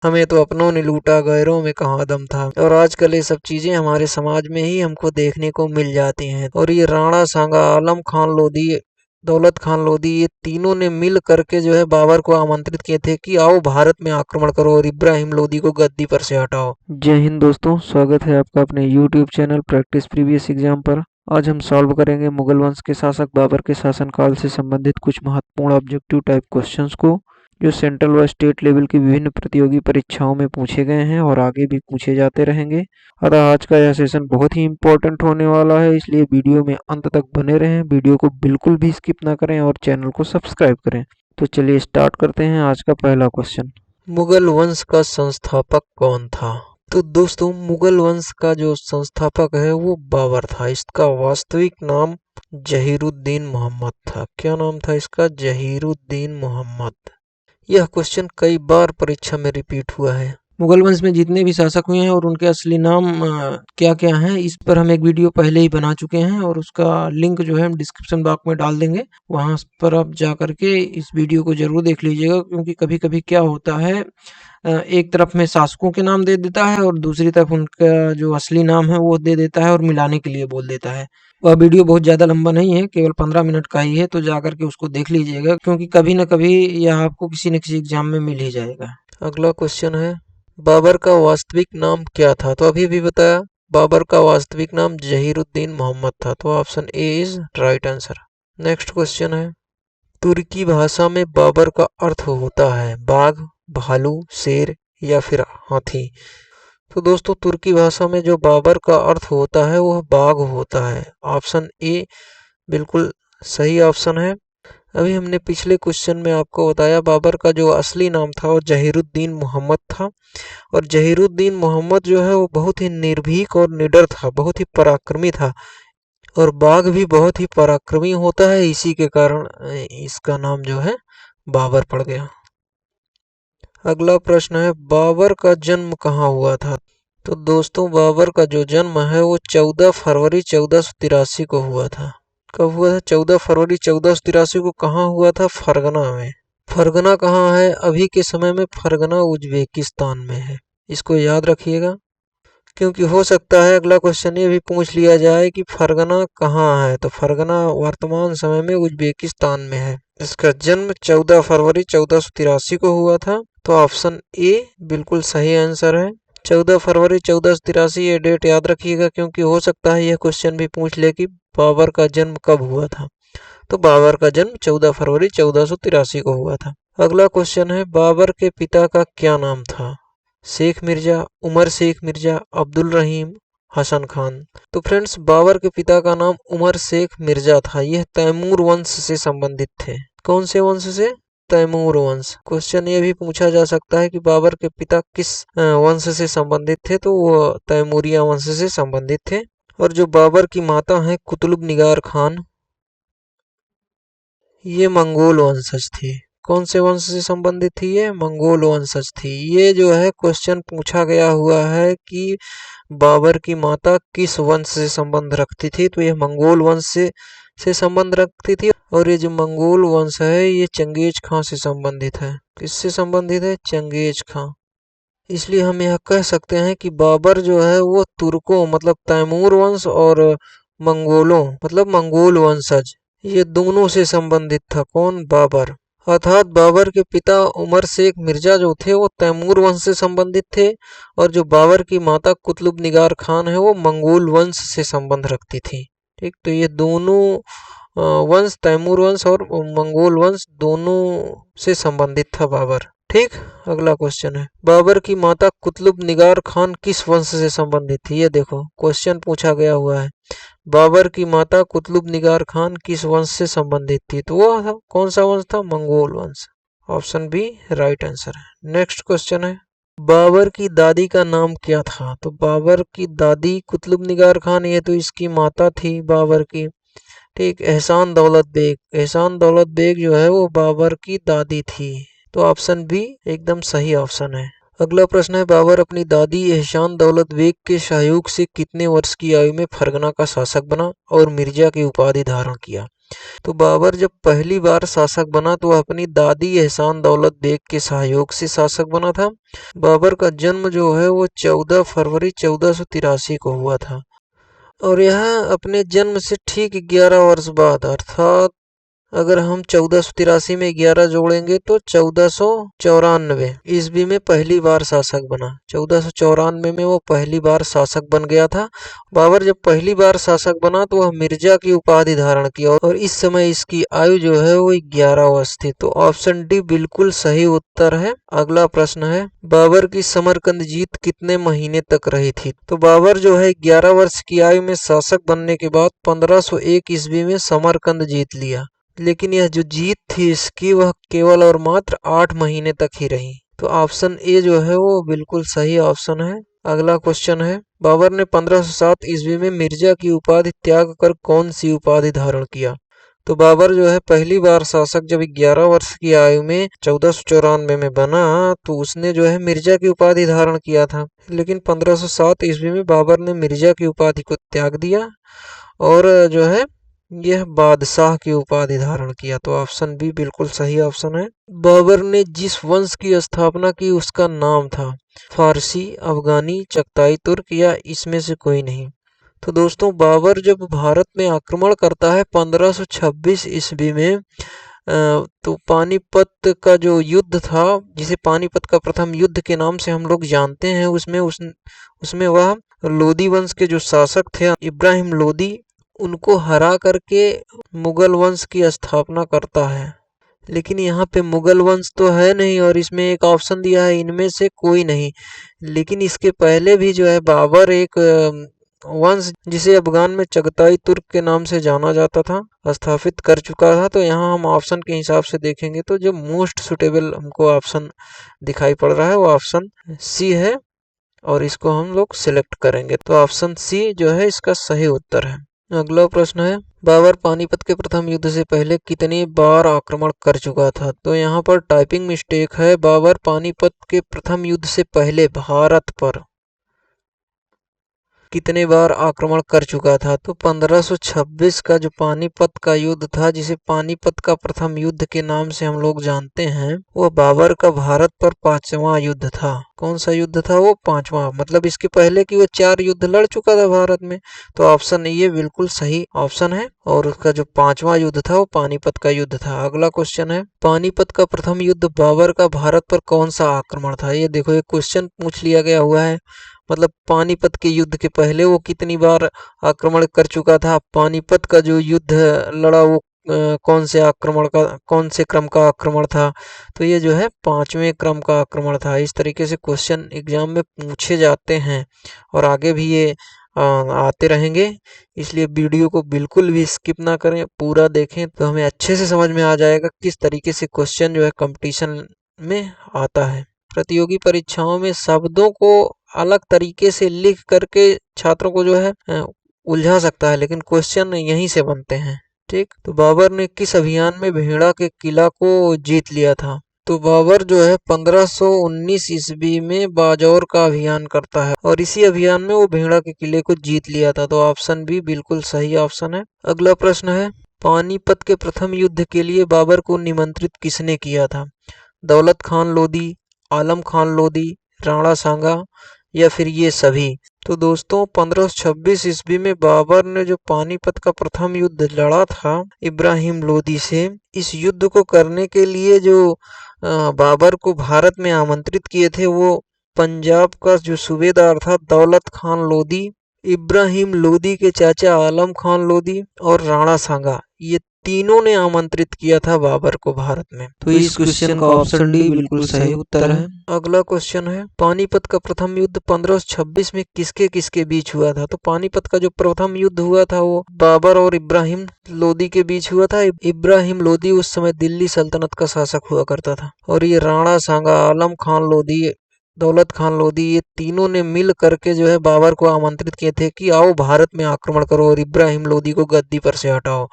हमें तो अपनों ने लूटा गैरों में कहाँ दम था। और आजकल ये सब चीजें हमारे समाज में ही हमको देखने को मिल जाती हैं। और ये राणा सांगा, आलम खान लोधी, दौलत खान लोधी, ये तीनों ने मिल करके जो है बाबर को आमंत्रित किए थे कि आओ भारत में आक्रमण करो और इब्राहिम लोधी को गद्दी पर से हटाओ। जय हिंद दोस्तों, स्वागत है आपका अपने YouTube channel practice previous exam पर। आज हम सॉल्व करेंगे मुगल वंश के शासक बाबर के शासनकाल से संबंधित कुछ महत्वपूर्ण ऑब्जेक्टिव टाइप क्वेश्चंस को, जो सेंट्रल व स्टेट लेवल की विभिन्न प्रतियोगी परीक्षाओं में पूछे गए हैं और आगे भी पूछे जाते रहेंगे। अतः आज का यह सेशन बहुत ही इंपॉर्टेंट होने वाला है, इसलिए वीडियो में अंत तक बने रहें, वीडियो को बिल्कुल भी स्किप ना करें और चैनल को सब्सक्राइब करें। तो चलिए स्टार्ट करते हैं आज का पहला क्वेश्चन। मुगल वंश का संस्थापक कौन था? तो दोस्तों, मुगल वंश का जो संस्थापक है वो बाबर था। इसका वास्तविक नाम जहीरुद्दीन मोहम्मद था। क्या नाम था इसका? जहीरुद्दीन मोहम्मद। यह क्वेश्चन कई बार परीक्षा में रिपीट हुआ है। मुगल वंश में जितने भी शासक हुए हैं और उनके असली नाम क्या क्या हैं, इस पर हम एक वीडियो पहले ही बना चुके हैं और उसका लिंक जो है हम डिस्क्रिप्शन बॉक्स में डाल देंगे। वहां पर आप जा करके इस वीडियो को जरूर देख लीजिएगा, क्योंकि कभी कभी क्या होता है, एक तरफ में शासकों के नाम दे देता है और दूसरी तरफ उनका जो असली नाम है वो दे देता है और मिलाने के लिए बोल देता है। वह वीडियो बहुत ज़्यादा लंबा नहीं है, केवल 15 मिनट का ही है, तो जा करके उसको देख लीजिएगा, क्योंकि कभी न कभी यह आपको किसी न किसी एग्जाम में मिल ही जाएगा। अगला क्वेश्चन है, बाबर का वास्तविक नाम क्या था? तो अभी भी बताया, बाबर का वास्तविक नाम जहीरुद्दीन मोहम्मद था। तो option A is right answer. Next question है, तुर्की भाषा में बाबर का अर्थ होता है बाघ, भालू, शेर या फिर हाथी। तो दोस्तों, तुर्की भाषा में जो बाबर का अर्थ होता है वह बाघ होता है। ऑप्शन ए बिल्कुल सही ऑप्शन है। अभी हमने पिछले क्वेश्चन में आपको बताया बाबर का जो असली नाम था वो जहीरुद्दीन मोहम्मद था। और जहीरुद्दीन मोहम्मद जो है वो बहुत ही निर्भीक और निडर था, बहुत ही पराक्रमी था। और बाघ भी बहुत ही पराक्रमी होता है, इसी के कारण इसका नाम जो है बाबर पड़ गया। अगला प्रश्न है, बाबर का जन्म कहाँ हुआ था? तो दोस्तों, बाबर का जो जन्म है वो 14 फरवरी 1483 को हुआ था। कब हुआ था? 14 फरवरी 1483 को। कहाँ हुआ था? फरगना में। फरगना कहाँ है? अभी के समय में फरगना उज्बेकिस्तान में है। इसको याद रखिएगा, क्योंकि हो सकता है अगला क्वेश्चन ये भी पूछ लिया जाए कि फरगना कहाँ है। तो फरगना वर्तमान समय में उज्बेकिस्तान में है। इसका जन्म 14 फरवरी 1483 को हुआ था। तो ऑप्शन ए बिल्कुल सही आंसर है। 14 फरवरी 1483 ये डेट याद रखिएगा, क्योंकि हो सकता है यह क्वेश्चन भी पूछ ले कि बाबर का जन्म कब हुआ था। तो बाबर का जन्म 14 फरवरी 1483 को हुआ था। अगला क्वेश्चन है, बाबर के पिता का क्या नाम था? शेख मिर्जा, उमर शेख मिर्जा, अब्दुल रहीम, हसन खान। तो फ्रेंड्स, बाबर के पिता का नाम उमर शेख मिर्जा था। यह तैमूर वंश से संबंधित थे। कौन से वंश से? तैमूर वंश। क्वेश्चन ये भी पूछा जा सकता है कि बाबर के पिता किस वंश से संबंधित थे? तो वो तैमूरिया वंश से संबंधित थे। और जो बाबर की माता है कुतुब निगार खान, ये मंगोल वंशज थी। कौन से वंश से संबंधित थी? ये मंगोल वंशज थी। ये जो है क्वेश्चन पूछा गया हुआ है कि बाबर की माता किस वंश से संबंध रखती थी? तो ये मंगोल वंश से संबंध रखती थी। और ये जो मंगोल वंश है ये चंगेज खां से संबंधित है। किससे संबंधित है? चंगेज खां। इसलिए हम यह कह सकते हैं कि बाबर जो है वो तुर्कों मतलब तैमूर वंश और मंगोलों मतलब मंगोल वंशज, ये दोनों से संबंधित था। कौन? बाबर। अर्थात बाबर के पिता उमर शेख मिर्जा जो थे वो तैमूर वंश से संबंधित थे, और जो बाबर की माता कुतुब निगार खान है वो मंगोल वंश से संबंध रखती थी। ठीक, तो ये दोनों वंश, तैमूर वंश और मंगोल वंश, दोनों से संबंधित था बाबर। ठीक, अगला क्वेश्चन है, बाबर की माता कुतुब निगार खान किस वंश से संबंधित थी? ये देखो क्वेश्चन पूछा गया हुआ है, बाबर की माता कुतुब निगार खान किस वंश से संबंधित थी? तो वो था, कौन सा वंश था? मंगोल वंश। ऑप्शन बी राइट आंसर है। नेक्स्ट क्वेश्चन है, बाबर की दादी का नाम क्या था? तो बाबर की दादी कुतुब निगार खान, ये तो इसकी माता थी बाबर की। ठीक, एहसान दौलत बेग। एहसान दौलत बेग जो है वो बाबर की दादी थी। तो ऑप्शन बी एकदम सही ऑप्शन है। अगला प्रश्न है, बाबर अपनी दादी एहसान दौलत बेग के सहयोग से कितने वर्ष की आयु में फरगना का शासक बना और मिर्जा की उपाधि धारण किया? तो बाबर जब पहली बार शासक बना तो अपनी दादी एहसान दौलत बेग के सहयोग से शासक बना था। बाबर का जन्म जो है वो 14 फरवरी 1483 को हुआ था और यह अपने जन्म से ठीक 11 वर्ष बाद अर्थात अगर हम 1483 में 11 जोड़ेंगे तो 1494 ईस्वी में पहली बार शासक बना। 1494 में वो पहली बार शासक बन गया था। बाबर जब पहली बार शासक बना तो वह मिर्जा की उपाधि धारण की और इस समय इसकी आयु जो है वो 11 वर्ष थी। तो ऑप्शन डी बिल्कुल सही उत्तर है। अगला प्रश्न है, बाबर की समरकंद जीत कितने महीने तक रही थी? तो बाबर जो है 11 वर्ष की आयु में शासक बनने के बाद 1501 ईस्वी में समरकंद जीत लिया, लेकिन यह जो जीत थी इसकी वह केवल और मात्र 8 महीने तक ही रही। तो ऑप्शन ए जो है वो बिल्कुल सही ऑप्शन है। अगला क्वेश्चन है, बाबर ने 1507 ईस्वी में मिर्जा की उपाधि त्याग कर कौन सी उपाधि धारण किया? तो बाबर जो है पहली बार शासक जब 11 वर्ष की आयु में 1494 में बना तो उसने जो है मिर्जा की उपाधि धारण किया था, लेकिन 1507 ईस्वी में बाबर ने मिर्जा की उपाधि को त्याग दिया और जो है यह बादशाह की उपाधि धारण किया। तो ऑप्शन बी बिल्कुल सही ऑप्शन है। बाबर ने जिस वंश की स्थापना की उसका नाम था फारसी, अफगानी, चगताई तुर्क या इसमें से कोई नहीं। तो दोस्तों बाबर जब भारत में आक्रमण करता है 1526 ईस्वी में तो पानीपत का जो युद्ध था जिसे पानीपत का प्रथम युद्ध के नाम से हम लोग जानते हैं उसमें वह लोदी वंश के जो शासक थे इब्राहिम लोदी उनको हरा करके मुगल वंश की स्थापना करता है। लेकिन यहाँ पे मुगल वंश तो है नहीं और इसमें एक ऑप्शन दिया है इनमें से कोई नहीं। लेकिन इसके पहले भी जो है बाबर एक वंश जिसे अफगान में चगताई तुर्क के नाम से जाना जाता था स्थापित कर चुका था। तो यहाँ हम ऑप्शन के हिसाब से देखेंगे तो जो मोस्ट सुटेबल हमको ऑप्शन दिखाई पड़ रहा है वो ऑप्शन सी है और इसको हम लोग सिलेक्ट करेंगे। तो ऑप्शन सी जो है इसका सही उत्तर है। अगला प्रश्न है, बाबर पानीपत के प्रथम युद्ध से पहले कितनी बार आक्रमण कर चुका था? तो यहाँ पर टाइपिंग मिस्टेक है। बाबर पानीपत के प्रथम युद्ध से पहले भारत पर कितने बार आक्रमण कर चुका था? तो 1526 का जो पानीपत का युद्ध था जिसे पानीपत का प्रथम युद्ध के नाम से हम लोग जानते हैं वो बाबर का भारत पर 5वां युद्ध था। कौन सा युद्ध था वो? 5वां। मतलब इसके पहले की वो 4 युद्ध लड़ चुका था भारत में। तो ऑप्शन ये बिल्कुल सही ऑप्शन है और उसका जो 5वां युद्ध था वो पानीपत का युद्ध था। अगला क्वेश्चन है, पानीपत का प्रथम युद्ध बाबर का भारत पर कौन सा आक्रमण था? ये देखो ये क्वेश्चन पूछ लिया गया हुआ है। मतलब पानीपत के युद्ध के पहले वो कितनी बार आक्रमण कर चुका था। पानीपत का जो युद्ध लड़ा वो कौन से क्रम का आक्रमण था? तो ये जो है 5वें क्रम का आक्रमण था। इस तरीके से क्वेश्चन एग्जाम में पूछे जाते हैं और आगे भी ये आते रहेंगे, इसलिए वीडियो को बिल्कुल भी स्किप ना करें, पूरा देखें तो हमें अच्छे से समझ में आ जाएगा किस तरीके से क्वेश्चन जो है कंपटीशन में आता है। प्रतियोगी परीक्षाओं में शब्दों को अलग तरीके से लिख करके छात्रों को जो है उलझा सकता है, लेकिन क्वेश्चन यहीं से बनते हैं। ठीक, तो बाबर ने किस अभियान में भेड़ा के किला को जीत लिया था? तो बाबर जो है 1519 ईस्वी में बाजौर का अभियान करता है और इसी अभियान में वो भेड़ा के किले को जीत लिया था। तो ऑप्शन बी बिल्कुल सही ऑप्शन है। अगला प्रश्न है, पानीपत के प्रथम युद्ध के लिए बाबर को निमंत्रित किसने किया था? दौलत खान लोदी, आलम खान लोदी, राणा सांगा या फिर ये सभी? तो दोस्तों 1526 ईस्वी में बाबर ने जो पानीपत का प्रथम युद्ध लड़ा था इब्राहिम लोदी से, इस युद्ध को करने के लिए जो बाबर को भारत में आमंत्रित किए थे वो पंजाब का जो सूबेदार था दौलत खान लोदी, इब्राहिम लोदी के चाचा आलम खान लोदी और राणा सांगा, ये तीनों ने आमंत्रित किया था बाबर को भारत में। तो इस क्वेश्चन का ऑप्शन डी बिल्कुल सही उत्तर है। अगला क्वेश्चन है, पानीपत का प्रथम युद्ध 1526 में किसके किसके बीच हुआ था? तो पानीपत का जो प्रथम युद्ध हुआ था वो बाबर और इब्राहिम लोदी के बीच हुआ था। इब्राहिम लोदी उस समय दिल्ली सल्तनत का शासक हुआ करता था और ये राणा सांगा, आलम खान लोदी, दौलत खान लोदी, ये तीनों ने मिल करके जो है बाबर को आमंत्रित किए थे कि आओ भारत में आक्रमण करो और इब्राहिम लोदी को गद्दी पर से हटाओ।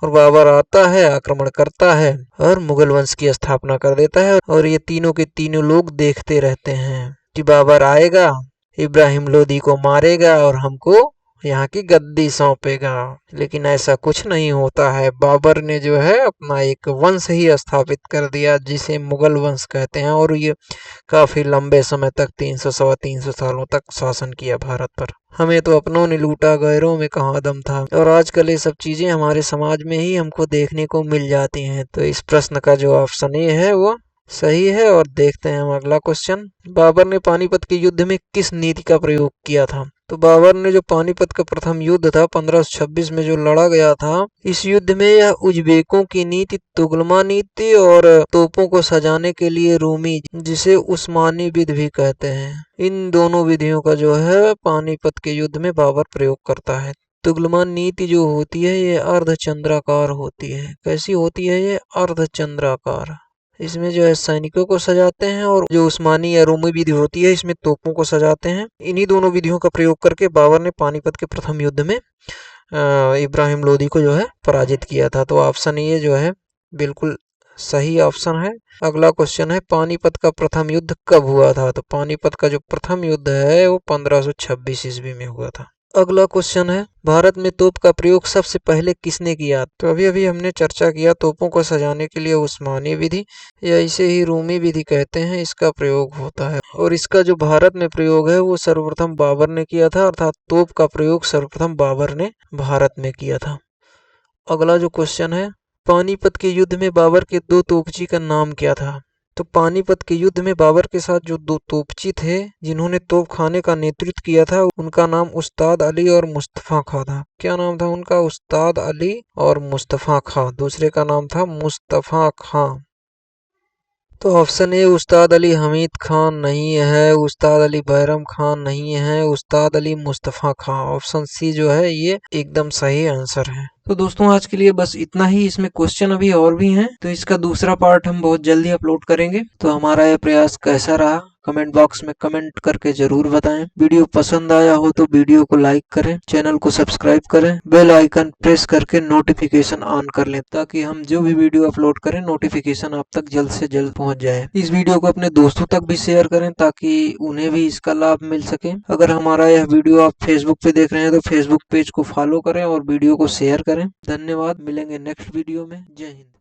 और बाबर आता है, आक्रमण करता है और मुगल वंश की स्थापना कर देता है और ये तीनों के तीनों लोग देखते रहते हैं। कि बाबर आएगा, इब्राहिम लोदी को मारेगा और हमको यहाँ की गद्दी सौंपेगा। लेकिन ऐसा कुछ नहीं होता है। बाबर ने जो है अपना एक वंश ही स्थापित कर दिया जिसे मुगल वंश कहते हैं, और ये काफी लंबे समय तक 300 सवा 300 सालों तक शासन किया भारत पर। हमें तो अपनों ने लूटा, गैरों में कहाँ दम था। और आजकल ये सब चीजें हमारे समाज में ही हमको देखने को मिल जाती हैं। तो इस प्रश्न का जो ऑप्शन ए है वो सही है। और देखते हैं हम अगला क्वेश्चन। बाबर ने पानीपत के युद्ध में किस नीति का प्रयोग किया था? तो बाबर ने जो पानीपत का प्रथम युद्ध था 1526 में जो लड़ा गया था, इस युद्ध में यह उज्बेकों की नीति तुगलमा नीति और तोपों को सजाने के लिए रूमी, जिसे उस्मानी विधि भी कहते हैं, इन दोनों विधियों का जो है पानीपत के युद्ध में बाबर प्रयोग करता है। तुगलमा नीति जो होती है ये अर्धचंद्राकार होती है। कैसी होती है ये? अर्धचंद्राकार। इसमें जो है सैनिकों को सजाते हैं, और जो उस्मानी या रोमी विधि होती है इसमें तोपों को सजाते हैं। इन्हीं दोनों विधियों का प्रयोग करके बाबर ने पानीपत के प्रथम युद्ध में इब्राहिम लोदी को जो है पराजित किया था। तो ऑप्शन ये जो है बिल्कुल सही ऑप्शन है। अगला क्वेश्चन है, पानीपत का प्रथम युद्ध कब हुआ था? तो पानीपत का जो प्रथम युद्ध है वो 1526 ईस्वी में हुआ था। अगला क्वेश्चन है, भारत में तोप का प्रयोग सबसे पहले किसने किया? तो अभी अभी हमने चर्चा किया, तोपों को सजाने के लिए उस्मानी विधि या इसे ही रूमी विधि कहते हैं, इसका प्रयोग होता है। और इसका जो भारत में प्रयोग है वो सर्वप्रथम बाबर ने किया था, अर्थात तोप का प्रयोग सर्वप्रथम बाबर ने भारत में किया था। अगला जो क्वेश्चन है, पानीपत के युद्ध में बाबर के दो तोपची का नाम क्या था? तो पानीपत के युद्ध में बाबर के साथ जो दो तोपची थे जिन्होंने तोप खाने का नेतृत्व किया था, उनका नाम उस्ताद अली और मुस्तफा खां था। क्या नाम था उनका? उस्ताद अली और मुस्तफा खां। दूसरे का नाम था मुस्तफा खां। तो ऑप्शन ए उस्ताद अली हमीद खान नहीं है, उस्ताद अली बैरम खान नहीं है, उस्ताद अली मुस्तफा खां। ऑप्शन सी जो है ये एकदम सही आंसर है। तो दोस्तों आज के लिए बस इतना ही। इसमें क्वेश्चन अभी और भी हैं, तो इसका दूसरा पार्ट हम बहुत जल्दी अपलोड करेंगे। तो हमारा यह प्रयास कैसा रहा कमेंट बॉक्स में कमेंट करके जरूर बताएं। वीडियो पसंद आया हो तो वीडियो को लाइक करें, चैनल को सब्सक्राइब करें, बेल आइकन प्रेस करके नोटिफिकेशन ऑन कर लें, ताकि हम जो भी वीडियो अपलोड करें नोटिफिकेशन आप तक जल्द से जल्द पहुंच जाए। इस वीडियो को अपने दोस्तों तक भी शेयर करें ताकि उन्हें भी इसका लाभ मिल सके। अगर हमारा यह वीडियो आप फेसबुक पे देख रहे हैं तो फेसबुक पेज को फॉलो करें और वीडियो को शेयर करें। धन्यवाद। मिलेंगे नेक्स्ट वीडियो में। जय हिंद।